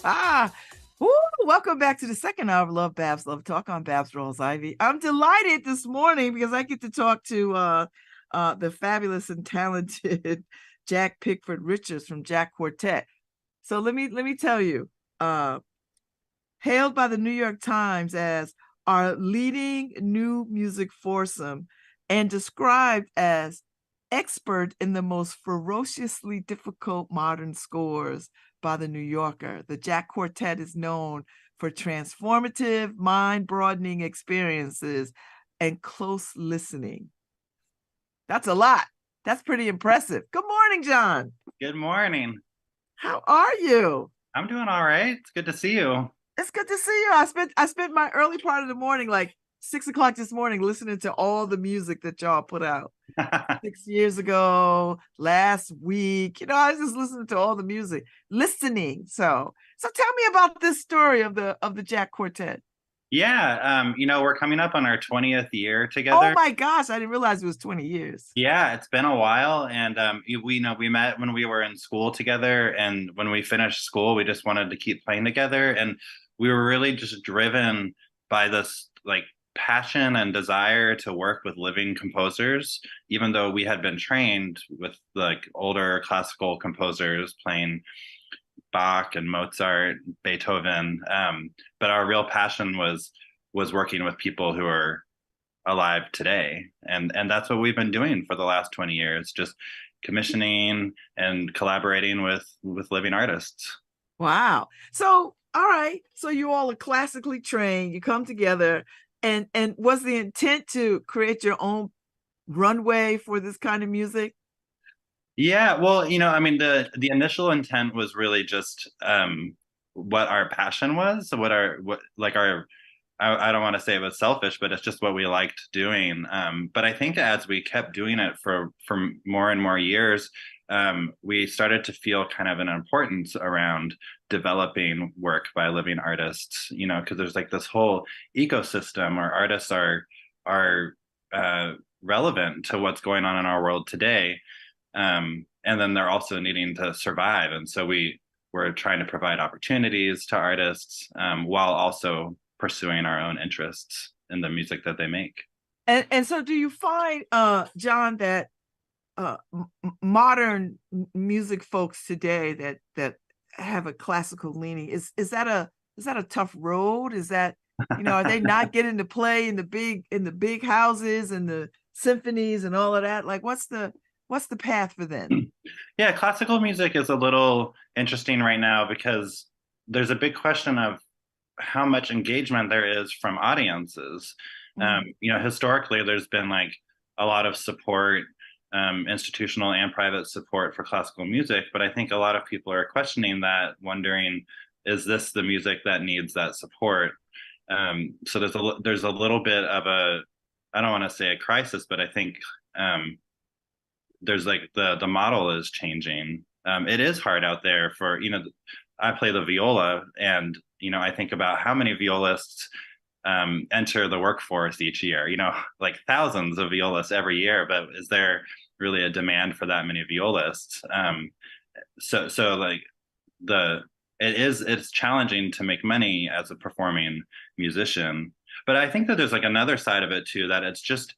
Ah, woo, welcome back to the second hour of LoveBabz, Love Talk on Babz Rawls-Ivy. I'm delighted this morning because I get to talk to the fabulous and talented Jack Pickford Richards from Jack Quartet. So let me tell you, uh, hailed by the New York Times as our leading new music foursome and described as expert in the most ferociously difficult modern scores by the New Yorker. The Jack Quartet is known for transformative, mind-broadening experiences and close listening. That's a lot. That's pretty impressive. Good morning, John. Good morning. How are you? I'm doing all right. It's good to see you. It's good to see you. I spent my early part of the morning, like 6 o'clock this morning, listening to all the music that y'all put out 6 years ago, last week. I was just listening to all the music, listening. So tell me about this story of the Jack Quartet. Yeah, we're coming up on our 20th year Oh together. my gosh, I didn't realize it was 20 years. Yeah, it's been a while, and we met when we were in school together, and when we finished school, we just wanted to keep playing together, and we were really just driven by this like passion and desire to work with living composers, even though we had been trained with like older classical composers playing Bach and Mozart, Beethoven. But our real passion was working with people who are alive today, and that's what we've been doing for the last 20 years, just commissioning and collaborating with living artists. Wow. So, all right. So you all are classically trained. You come together, and was the intent to create your own runway for this kind of music? Yeah, well, I mean, the initial intent was really just what our passion was, what like our I don't want to say it was selfish, but it's just what we liked doing. But I think as we kept doing it for more and more years, we started to feel kind of an importance around developing work by living artists. Because there's like this whole ecosystem where artists are relevant to what's going on in our world today, and then they're also needing to survive. And so we're trying to provide opportunities to artists, while also pursuing our own interests in the music that they make. And so do you find, John, that modern music folks today that have a classical leaning, is that a tough road? Is that, are they not getting to play in the big houses and the symphonies and all of that? Like what's the path for them? Yeah, classical music is a little interesting right now because there's a big question of how much engagement there is from audiences. Mm. Historically, there's been like a lot of support, institutional and private support for classical music, but I think a lot of people are questioning that, wondering, is this the music that needs that support? So there's a little bit of a, I don't want to say a crisis, but I think there's like the model is changing. It is hard out there for, I play the viola, and I think about how many violists enter the workforce each year. Like thousands of violists every year, but is there really a demand for that many violists? So like the it's challenging to make money as a performing musician. But I think that there's like another side of it too, that it's just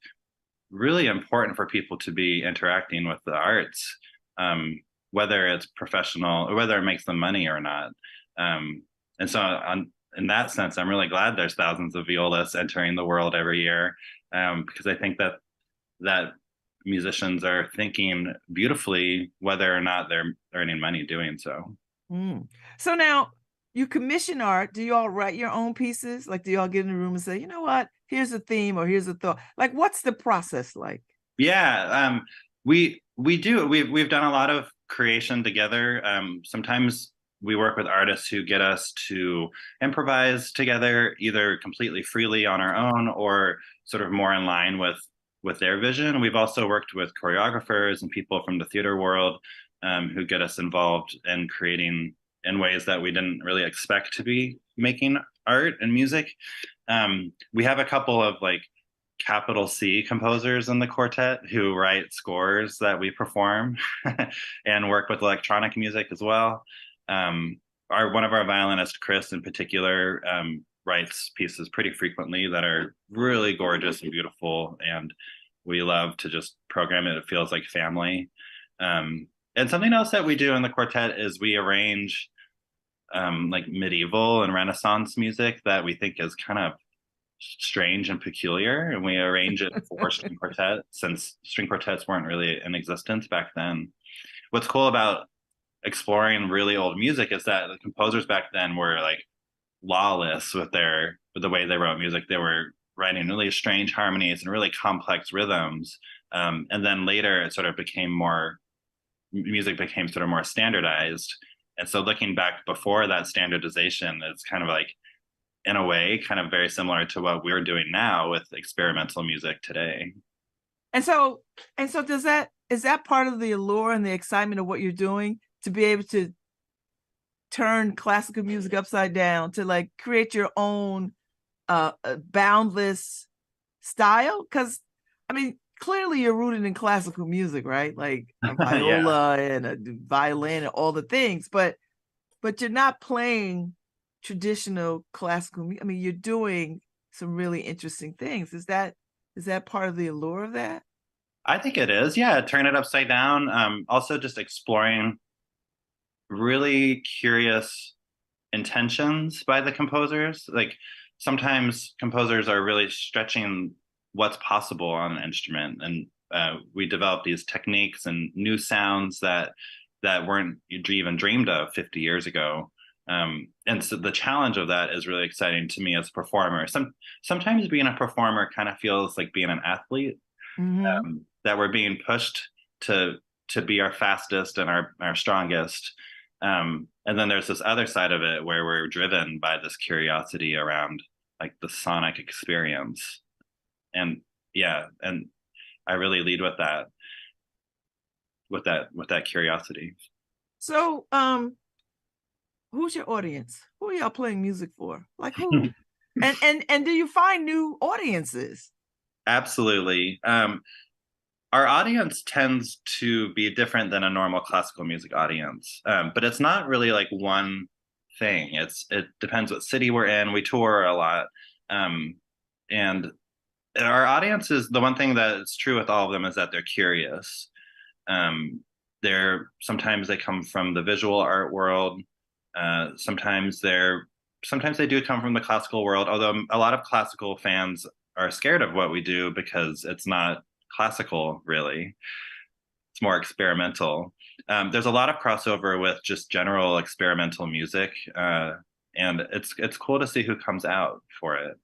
really important for people to be interacting with the arts, whether it's professional or whether it makes them money or not. And so, in that sense, I'm really glad there's thousands of violists entering the world every year, because I think that musicians are thinking beautifully whether or not they're earning money doing so. Mm. So now you commission art. Do you all write your own pieces? Like, do y'all get in the room and say, you know what? Here's a theme or here's a thought. Like, what's the process like? Yeah, we do. We've done a lot of creation together. Sometimes we work with artists who get us to improvise together, either completely freely on our own or sort of more in line with their vision. We've also worked with choreographers and people from the theater world, who get us involved in creating in ways that we didn't really expect to be making art and music. We have a couple of like capital C composers in the quartet who write scores that we perform and work with electronic music as well. one of our violinists, Chris in particular, writes pieces pretty frequently that are really gorgeous and beautiful, and we love to just program it. It feels like family. And something else that we do in the quartet is we arrange like medieval and Renaissance music that we think is kind of strange and peculiar, and we arrange it for string quartet since string quartets weren't really in existence back then. What's cool about exploring really old music is that the composers back then were like lawless with the way they wrote music. They were writing really strange harmonies and really complex rhythms. And then later it sort of became more music became sort of more standardized. And so looking back before that standardization, it's kind of like in a way kind of very similar to what we're doing now with experimental music today. And so does that is that part of the allure and the excitement of what you're doing, to be able to turn classical music upside down, to like create your own boundless style? Because I mean, clearly you're rooted in classical music, right? Like a viola and a violin and all the things, but you're not playing traditional classical music. I mean, you're doing some really interesting things. Is that part of the allure of that? I think it is. Yeah, turn it upside down. Also just exploring really curious intentions by the composers. Like sometimes composers are really stretching what's possible on an instrument, and we develop these techniques and new sounds that weren't even dreamed of 50 years ago. And so the challenge of that is really exciting to me as a performer. Sometimes being a performer kind of feels like being an athlete, that we're being pushed to be our fastest and our strongest. And then there's this other side of it where we're driven by this curiosity around like the sonic experience. And yeah, and I really lead with that curiosity. So who's your audience? Who are y'all playing music for? Like who? and do you find new audiences? Absolutely. Our audience tends to be different than a normal classical music audience, but it's not really like one thing. It depends what city we're in. We tour a lot, and our audience is the one thing that's true with all of them is that they're curious. Sometimes they come from the visual art world. Sometimes they do come from the classical world. Although a lot of classical fans are scared of what we do because it's not classical, really. It's more experimental. There's a lot of crossover with just general experimental music, and it's cool to see who comes out for it.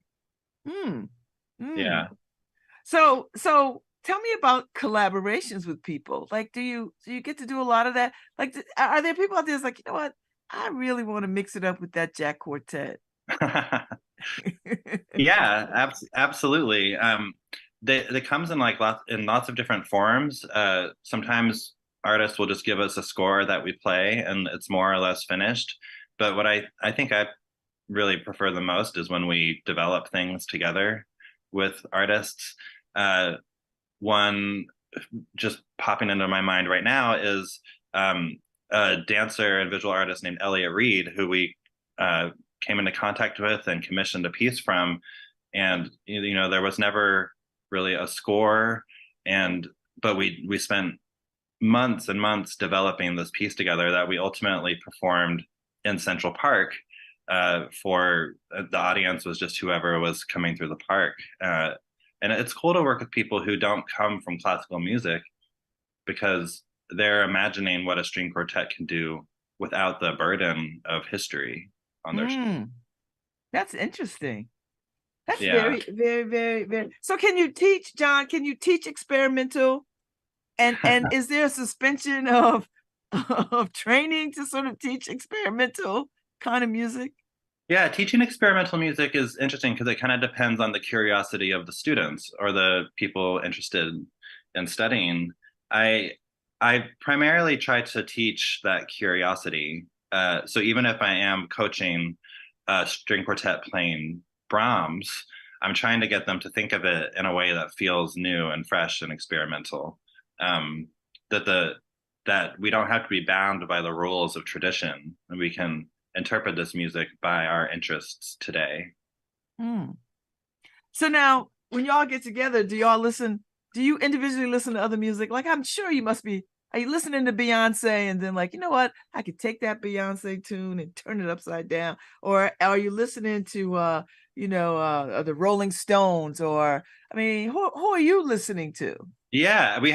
Yeah. So tell me about collaborations with people. Like, do you get to do a lot of that? Like, are there people out there that's like, you know what, I really want to mix it up with that Jack Quartet? Yeah, absolutely. They comes in like lots of different forms. Sometimes artists will just give us a score that we play and it's more or less finished. But what I think I really prefer the most is when we develop things together with artists. One just popping into my mind right now is a dancer and visual artist named Elliot Reed, who we came into contact with and commissioned a piece from. And there was never really a score, but we spent months and months developing this piece together that we ultimately performed in Central Park for the audience was just whoever was coming through the park. And it's cool to work with people who don't come from classical music because they're imagining what a string quartet can do without the burden of history on their show. That's interesting. That's very, very, very, very. So can you teach, John, can you teach experimental? And is there a suspension of training to sort of teach experimental kind of music? Yeah, teaching experimental music is interesting because it kind of depends on the curiosity of the students or the people interested in studying. I primarily try to teach that curiosity. So even if I am coaching a string quartet playing Brahms, I'm trying to get them to think of it in a way that feels new and fresh and experimental. That we don't have to be bound by the rules of tradition, and we can interpret this music by our interests today. Hmm. So now, when y'all get together, do y'all listen? Do you individually listen to other music? Like, I'm sure you must be. Are you listening to Beyonce and then like, you know what? I could take that Beyonce tune and turn it upside down. Or are you listening to the Rolling Stones? Or I mean, who are you listening to? Yeah, we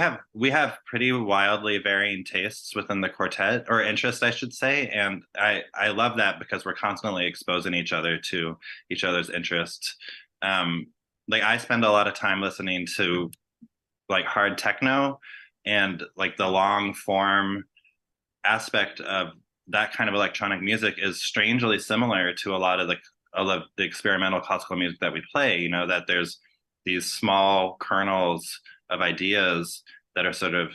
have pretty wildly varying tastes within the quartet, or interest, I should say, and I love that because we're constantly exposing each other to each other's interests. Um, like I spend a lot of time listening to like hard techno, and like the long form aspect of that kind of electronic music is strangely similar to a lot of the experimental classical music that we play. You know, that there's these small kernels of ideas that are sort of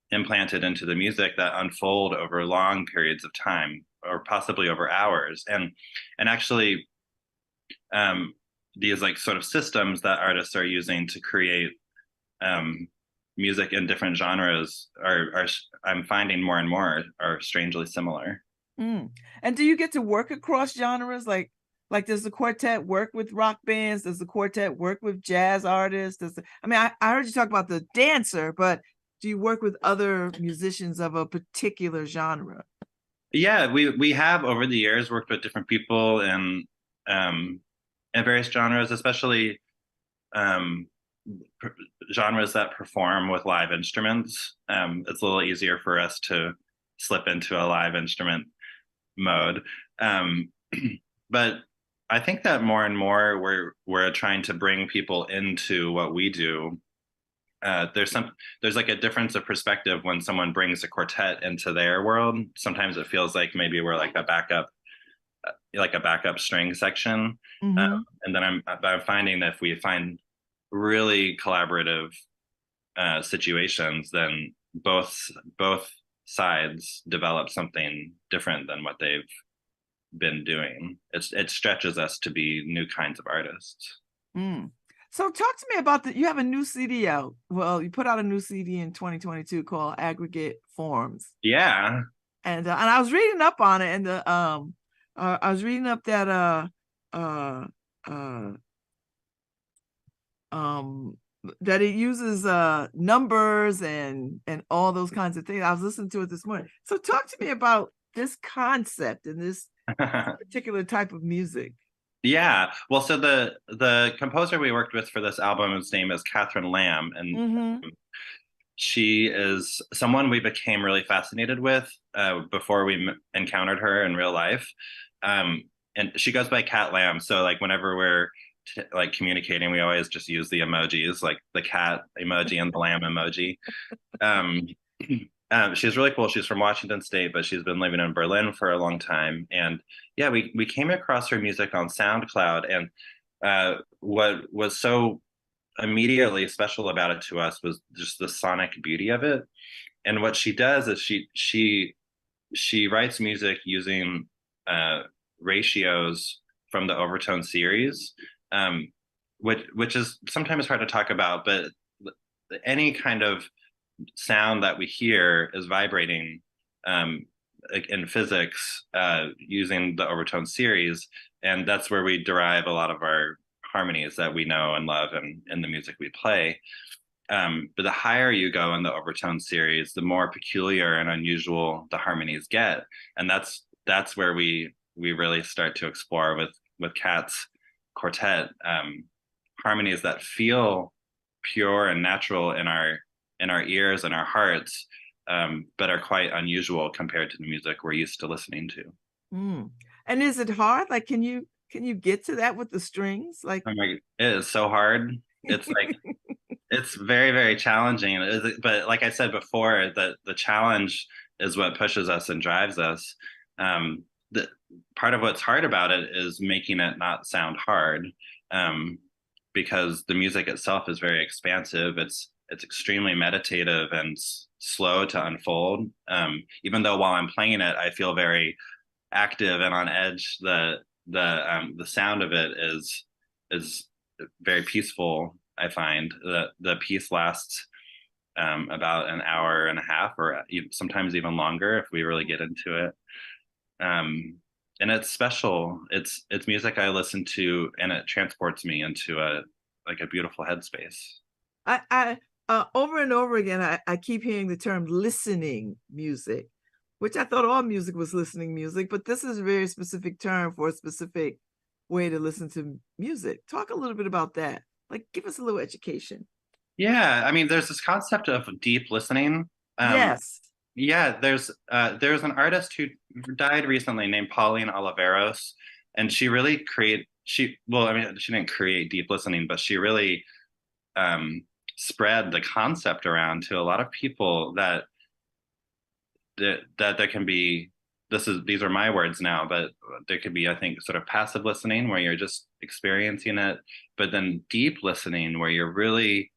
implanted into the music that unfold over long periods of time or possibly over hours. And actually um these like sort of systems that artists are using to create um music in different genres are I'm finding more and more are strangely similar. Mm. And do you get to work across genres? Does the quartet work with rock bands? Does the quartet work with jazz artists? I heard you talk about the dancer, but do you work with other musicians of a particular genre? Yeah, we have over the years worked with different people um in various genres, especially um genres that perform with live instruments. It's a little easier for us to slip into a live instrument mode. Um, but I think that more and more we're trying to bring people into what we do. There's like a difference of perspective when someone brings a quartet into their world. Sometimes it feels like maybe we're like a backup string section. Mm-hmm. And then I'm finding that if we find really collaborative situations, then both sides develop something different than what they've been doing. It stretches us to be new kinds of artists. Mm. So talk to me about you have a new CD out. Well, you put out a new CD in 2022 called Aggregate Forms. Yeah. And I was reading up on it, and I was reading up that uh uh um that it uses numbers and all those kinds of things. I was listening to it this morning. So talk to me about this concept and this particular type of music. Yeah. Well, so the composer we worked with for this album, his name is Catherine Lamb, and Mm-hmm. she is someone we became really fascinated with before we encountered her in real life. Um, and she goes by Cat Lamb, so like whenever we're like communicating, we always just use the emojis, like the cat emoji and the lamb emoji. Um, she's really cool. She's from Washington State, but she's been living in Berlin for a long time. And yeah, we came across her music on SoundCloud, and what was so immediately special about it to us was just the sonic beauty of it. And what she does is she writes music using uh, ratios from the overtone series, um, which is sometimes hard to talk about, but any kind of sound that we hear is vibrating um, in physics using the overtone series, and that's where we derive a lot of our harmonies that we know and love and in the music we play. But the higher you go in the overtone series, the more peculiar and unusual the harmonies get, and that's where we really start to explore with Cat's quartet, harmonies that feel pure and natural in our ears and our hearts, but are quite unusual compared to the music we're used to listening to. Mm. And is it hard? Like, can you get to that with the strings? Like, Oh my, it is so hard. It's like it's very, very challenging. But like I said before, the challenge is what pushes us and drives us. The part of what's hard about it is making it not sound hard, um, because the music itself is very expansive. It's extremely meditative and slow to unfold. Even though while I'm playing it, I feel very active and on edge. The sound of it is very peaceful. I find the piece lasts about an hour and a half, or sometimes even longer if we really get into it. Um, and it's special. It's music I listen to, and it transports me into a like a beautiful headspace. I over and over again, I keep hearing the term listening music, which I thought all music was listening music, but this is a very specific term for a specific way to listen to music. Talk a little bit about that. Like, give us a little education. Yeah, I mean, there's this concept of deep listening. Yes. Yeah, there's an artist who died recently named Pauline Oliveros, and she really create she well, I mean, she didn't create deep listening, but she really um, spread the concept around to a lot of people that there can be these are my words now, but there could be, I think, sort of passive listening where you're just experiencing it, but then deep listening where you're really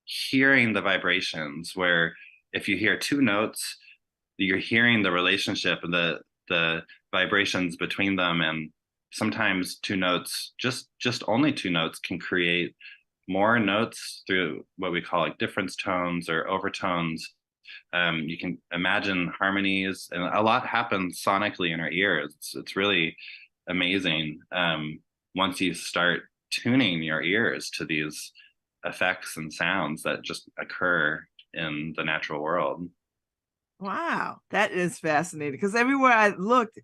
hearing the vibrations, where if you hear two notes, you're hearing the relationship and the vibrations between them. And sometimes two notes, just only two notes, can create more notes through what we call like difference tones or overtones. You can imagine harmonies, and a lot happens sonically in our ears. It's really amazing once you start tuning your ears to these effects and sounds that just occur in the natural world. Wow, that is fascinating because everywhere I looked,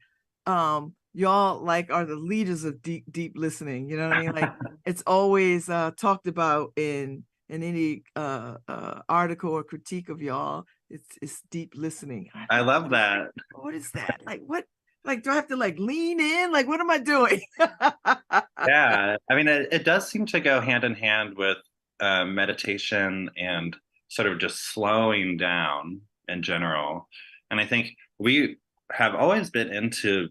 y'all like are the leaders of deep listening. You know what I mean? Like it's always talked about in any article or critique of y'all. It's deep listening. I I thought, love that. what is that? Like what? Like do I have to like lean in? Like what am I doing? Yeah, I mean, it does seem to go hand in hand with meditation and sort of just slowing down in general. And I think we have always been into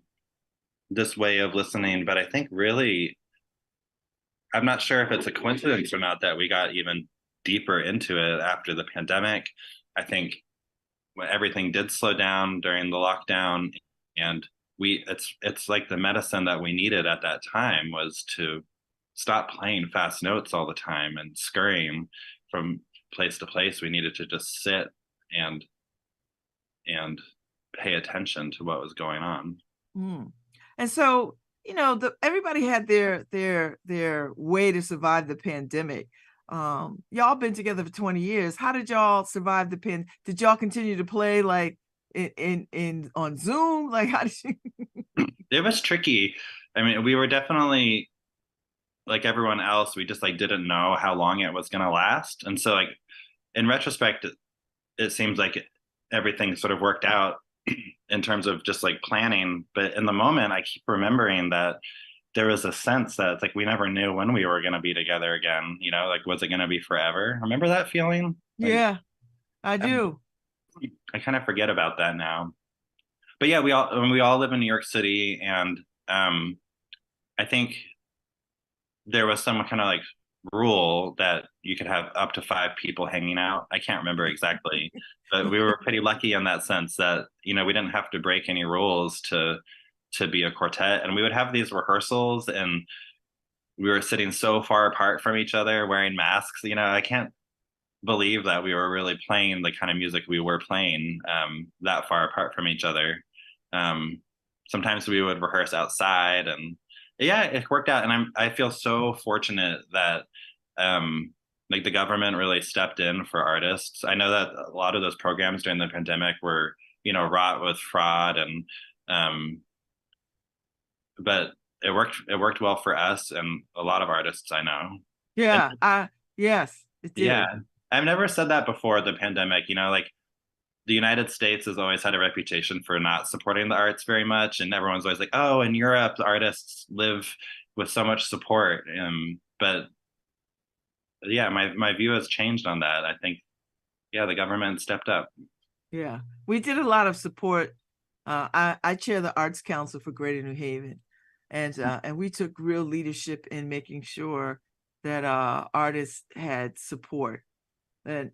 this way of listening, but I think really, I'm not sure if it's a coincidence or not that we got even deeper into it after the pandemic. I think when everything did slow down during the lockdown, and it's like the medicine that we needed at that time was to stop playing fast notes all the time and scurrying from place to place. We needed to just sit and and pay attention to what was going on. Mm. And so, everybody had their way to survive the pandemic. Y'all been together for 20 years. How did y'all survive the Did y'all continue to play like in on Zoom? Like how did you It was tricky. I mean, we were definitely like everyone else, we just like didn't know how long it was going to last. And so like in retrospect, it seems like everything sort of worked out in terms of just like planning. But in the moment, I keep remembering that there was a sense that it's like we never knew when we were going to be together again. You know, like was it going to be forever? Remember that feeling? Like Yeah, I do. I kind of forget about that now. But yeah, we all live in New York City, and I think there was some kind of like rule that you could have up to five people hanging out. I can't remember exactly, but we were pretty lucky in that sense that we didn't have to break any rules to be a quartet, and we would have these rehearsals, and we were sitting so far apart from each other, wearing masks. I can't believe that we were really playing the kind of music we were playing that far apart from each other. Um, Sometimes we would rehearse outside, and yeah, it worked out. And I feel so fortunate that like the government really stepped in for artists. I know that a lot of those programs during the pandemic were wrought with fraud, and um, but it worked well for us and a lot of artists I know. And Yeah, yes, it yeah, did. I've never said that before the pandemic. Like the United States has always had a reputation for not supporting the arts very much, and everyone's always like, "Oh, in Europe, the artists live with so much support." But yeah, my view has changed on that. I think yeah, the government stepped up. Yeah, we did a lot of support. I chair the Arts Council for Greater New Haven, and we took real leadership in making sure that artists had support, and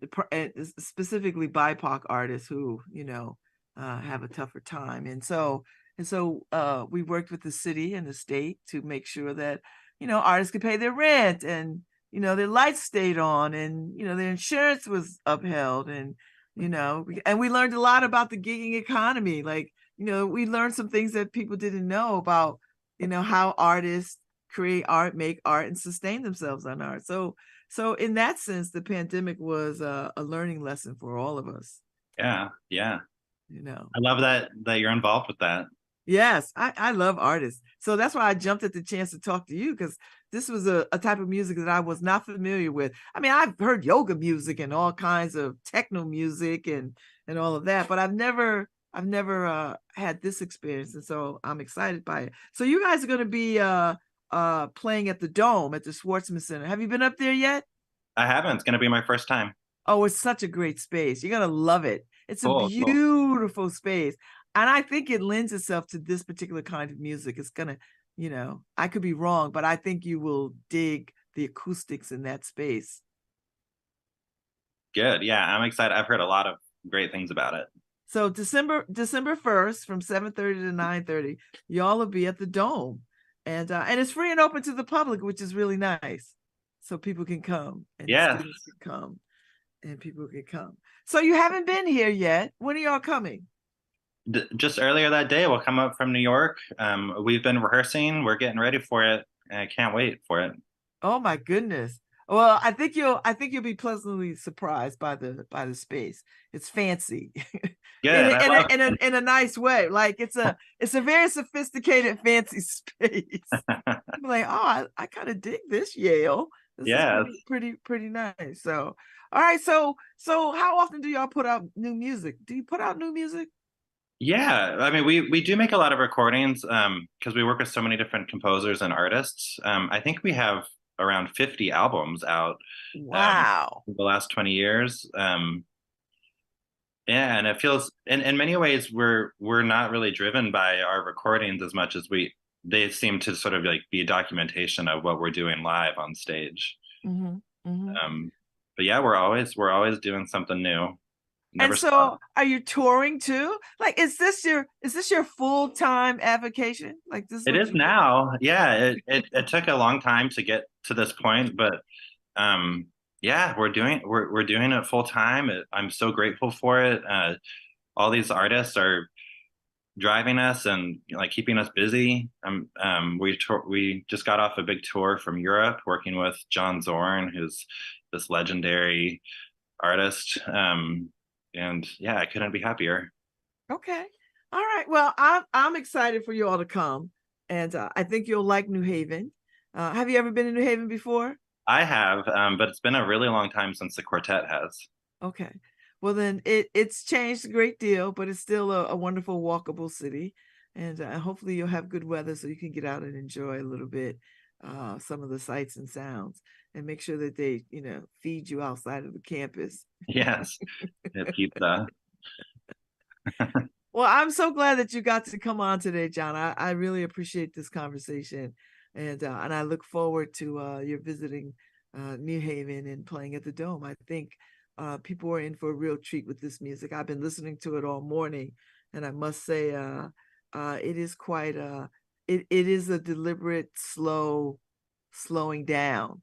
specifically BIPOC artists who have a tougher time. And so we worked with the city and the state to make sure that artists could pay their rent, and their lights stayed on, and their insurance was upheld, and and we learned a lot about the gigging economy. Like we learned some things that people didn't know about, how artists create art, make art, and sustain themselves on art. So in that sense, the pandemic was a learning lesson for all of us, Yeah, yeah. you know. I love that you're involved with that. Yes, I love artists. So that's why I jumped at the chance to talk to you, because this was a type of music that I was not familiar with. I mean, I've heard yoga music and all kinds of techno music and all of that, but I've never had this experience, and so I'm excited by it. So you guys are going to be playing at the Dome at the Schwartzman Center. Have you been up there yet? I haven't. It's going to be my first time. Oh, it's such a great space. You're going to love it. It's a Cool, cool. beautiful space. And I think it lends itself to this particular kind of music. It's going to, I could be wrong, but I think you will dig the acoustics in that space. Good. Yeah, I'm excited. I've heard a lot of great things about it. So December 1st from 7:30 to 9:30, y'all will be at the Dome. And it's free and open to the public, which is really nice. So people can come and students can come and people can come. So you haven't been here yet. When are y'all coming? Just earlier that day, we'll come up from New York. We've been rehearsing. We're getting ready for it. And I can't wait for it. Oh my goodness. Well, I think you'll be pleasantly surprised by the space. It's fancy. Good. in a nice way. Like it's a very sophisticated, fancy space. I'm like, oh, I kind of dig this, Yale. This is pretty nice. So all right, so how often do y'all put out new music? Do you put out new music? Yeah, I mean, we do make a lot of recordings because we work with so many different composers and artists. I think we have around 50 albums out. Wow. The last 20 years. Yeah, and it feels in many ways we're not really driven by our recordings as much as they seem to sort of like be a documentation of what we're doing live on stage. Mm-hmm. Mm-hmm. But yeah, we're always doing something new. Never and so stop. Are you touring too? Like, is this your full-time avocation? Like this? It is now. Yeah, it took a long time to get to this point, but yeah, we're doing it full time. I'm so grateful for it. All these artists are driving us and like keeping us busy. We just got off a big tour from Europe, working with John Zorn, who's this legendary artist. And yeah, I couldn't be happier. Okay. All right. Well, I'm excited for you all to come, and I think you'll like New Haven. Have you ever been to New Haven before? I have, but it's been a really long time since the Quartet has. Okay. Well, then it's changed a great deal, but it's still a wonderful, walkable city, and hopefully you'll have good weather so you can get out and enjoy a little bit some of the sights and sounds, and make sure that they, feed you outside of the campus. Yes, pizza. Well, I'm so glad that you got to come on today, John. I really appreciate this conversation, and I look forward to your visiting New Haven and playing at the Dome. I think people are in for a real treat with this music. I've been listening to it all morning, and I must say it is quite it is a deliberate slowing down.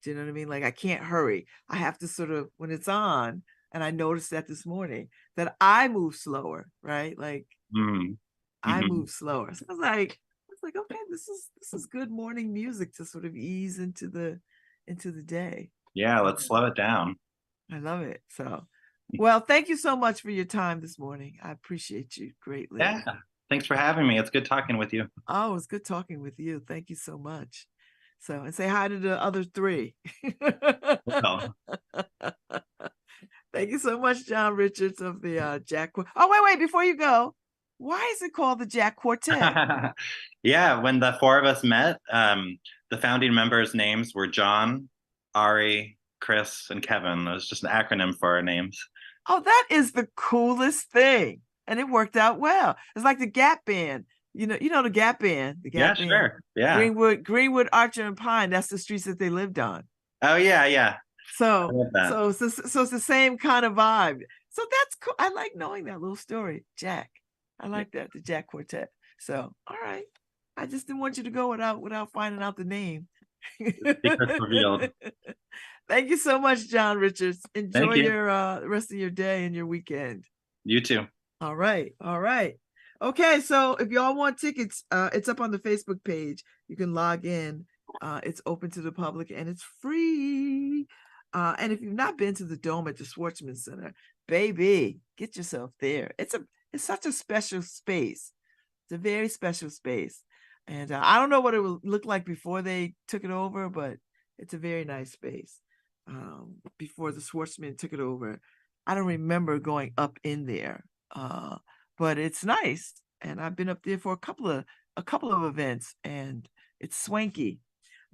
Do you know what I mean? Like, I can't hurry. I have to sort of, when it's on, and I noticed that this morning, that I move slower, right? Like I move slower. So I was like, okay, this is good morning music to sort of ease into the day. Yeah, let's slow it down. I love it. So, well, thank you so much for your time this morning. I appreciate you greatly. Yeah, thanks for having me. It's good talking with you. Oh, it's good talking with you. Thank you so much. So, and say hi to the other three. Well. Thank you so much, John Richards of the Jack. Oh, wait, before you go, why is it called the Jack Quartet? Yeah, when the four of us met, the founding members' names were John, Ari, Chris, and Kevin. It was just an acronym for our names. Oh, that is the coolest thing. And it worked out well. It's like the Gap Band. You know the Gap Band. The Gap Band. Sure. Yeah. Greenwood, Archer, and Pine. That's the streets that they lived on. Oh yeah. So it's the same kind of vibe. So that's cool. I like knowing that little story, Jack. I like that, the Jack Quartet. So all right. I just didn't want you to go without finding out the name. Secret's revealed. Thank you so much, John Richards. Enjoy your rest of your day and your weekend. You too. All right. Okay, so if y'all want tickets, it's up on the Facebook page. You can log in. It's open to the public and it's free. And if you've not been to the Dome at the Schwartzman Center, baby, get yourself there. It's such a special space. It's a very special space. And I don't know what it would look like before they took it over, but it's a very nice space. Before the Schwartzman took it over, I don't remember going up in there. But it's nice. And I've been up there for a couple of events, and it's swanky.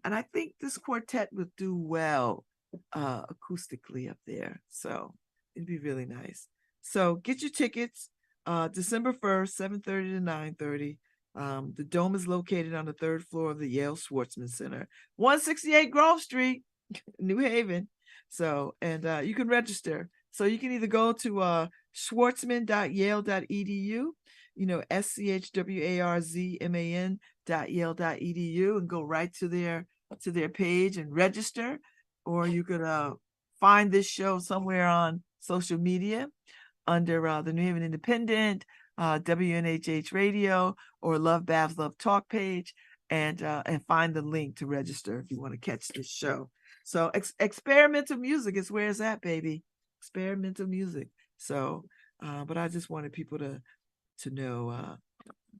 And I think this quartet would do well acoustically up there. So it'd be really nice. So get your tickets. December 1st, 7:30 to 9:30. The Dome is located on the third floor of the Yale Schwartzman Center, 168 Grove Street, New Haven. So, and you can register. So you can either go to schwartzman.yale.edu, schwarzman.yale.edu, and go right to their page and register. Or you could find this show somewhere on social media under the New Haven Independent, WNHH Radio, or LoveBabz LoveTalk page, and find the link to register if you want to catch this show. So experimental music is where it's at, baby. Experimental music. So, but I just wanted people to know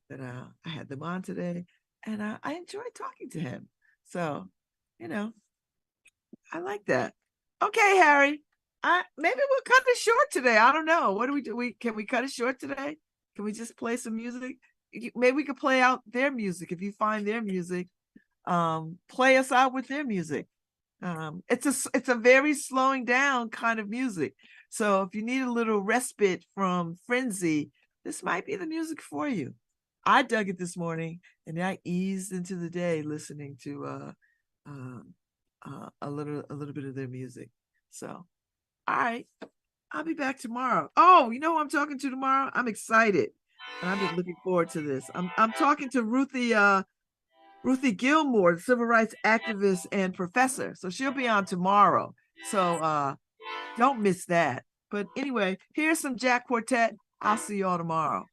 that I had them on today, and I enjoyed talking to him. So, I like that. Okay, Harry. Maybe we'll cut it short today. I don't know. What do we do? Can we cut it short today? Can we just play some music? Maybe we could play out their music. If you find their music, play us out with their music. It's a very slowing down kind of music. So if you need a little respite from frenzy, this might be the music for you. I dug it this morning, and I eased into the day listening to a little bit of their music. So, all right, I'll be back tomorrow. Oh, you know who I'm talking to tomorrow? I'm excited, and I've been looking forward to this. I'm talking to Ruthie Gilmore, the civil rights activist and professor. So she'll be on tomorrow. So don't miss that. But anyway, here's some Jack Quartet. I'll see y'all tomorrow.